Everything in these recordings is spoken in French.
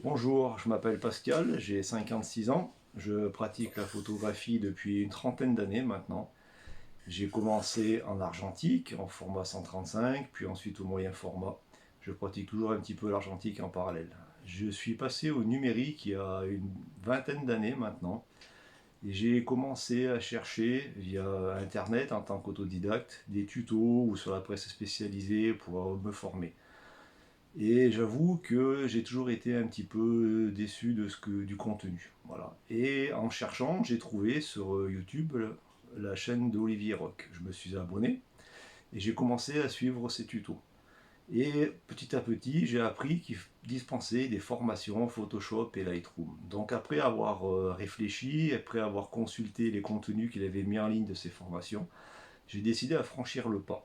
Bonjour, je m'appelle Pascal, j'ai 56 ans, je pratique la photographie depuis une trentaine d'années maintenant. J'ai commencé en argentique, en format 135, puis ensuite au moyen format. Je pratique toujours un petit peu l'argentique en parallèle. Je suis passé au numérique il y a une vingtaine d'années maintenant. Et j'ai commencé à chercher via Internet en tant qu'autodidacte des tutos ou sur la presse spécialisée pour me former. Et j'avoue que j'ai toujours été un petit peu déçu du contenu. Voilà. Et en cherchant, j'ai trouvé sur YouTube la chaîne d'Olivier Roch. Je me suis abonné et j'ai commencé à suivre ses tutos. Et petit à petit, j'ai appris qu'il dispensait des formations Photoshop et Lightroom. Donc après avoir réfléchi, après avoir consulté les contenus qu'il avait mis en ligne de ces formations, j'ai décidé à franchir le pas.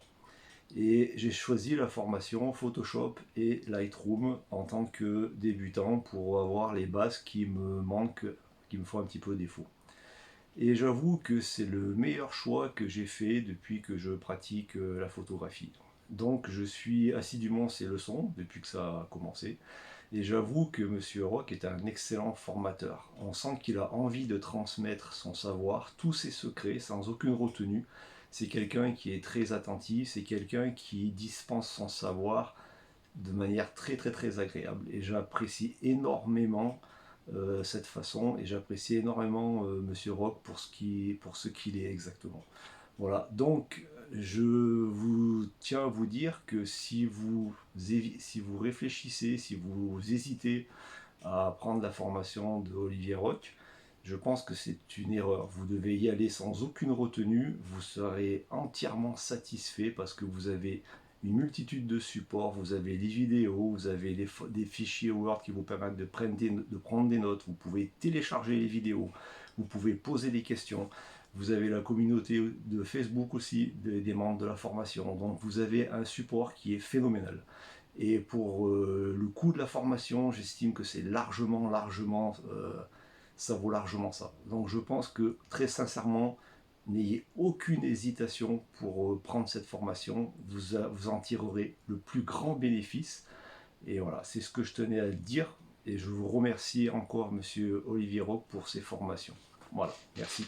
Et j'ai choisi la formation Photoshop et Lightroom en tant que débutant pour avoir les bases qui me manquent, qui me font un petit peu défaut. Et j'avoue que c'est le meilleur choix que j'ai fait depuis que je pratique la photographie. Donc je suis assidûment ces leçons depuis que ça a commencé. Et j'avoue que Monsieur Roch est un excellent formateur. On sent qu'il a envie de transmettre son savoir, tous ses secrets, sans aucune retenue. C'est quelqu'un qui est très attentif, c'est quelqu'un qui dispense son savoir de manière très très très agréable. Et j'apprécie énormément cette façon et j'apprécie énormément Monsieur Roch pour ce qu'il est exactement. Voilà, donc je vous tiens à vous dire que si vous réfléchissez, si vous hésitez à prendre la formation de Olivier Roch, je pense que c'est une erreur. Vous devez y aller sans aucune retenue, vous serez entièrement satisfait parce que vous avez une multitude de supports, vous avez des vidéos, vous avez des fichiers Word qui vous permettent de prendre des notes, vous pouvez télécharger les vidéos, vous pouvez poser des questions. Vous avez la communauté de Facebook aussi, des membres de la formation. Donc vous avez un support qui est phénoménal. Et pour le coût de la formation, j'estime que c'est ça vaut largement ça. Donc je pense que très sincèrement, n'ayez aucune hésitation pour prendre cette formation. Vous en tirerez le plus grand bénéfice. Et voilà, c'est ce que je tenais à dire. Et je vous remercie encore, Monsieur Olivier Roch, pour ces formations. Voilà, merci.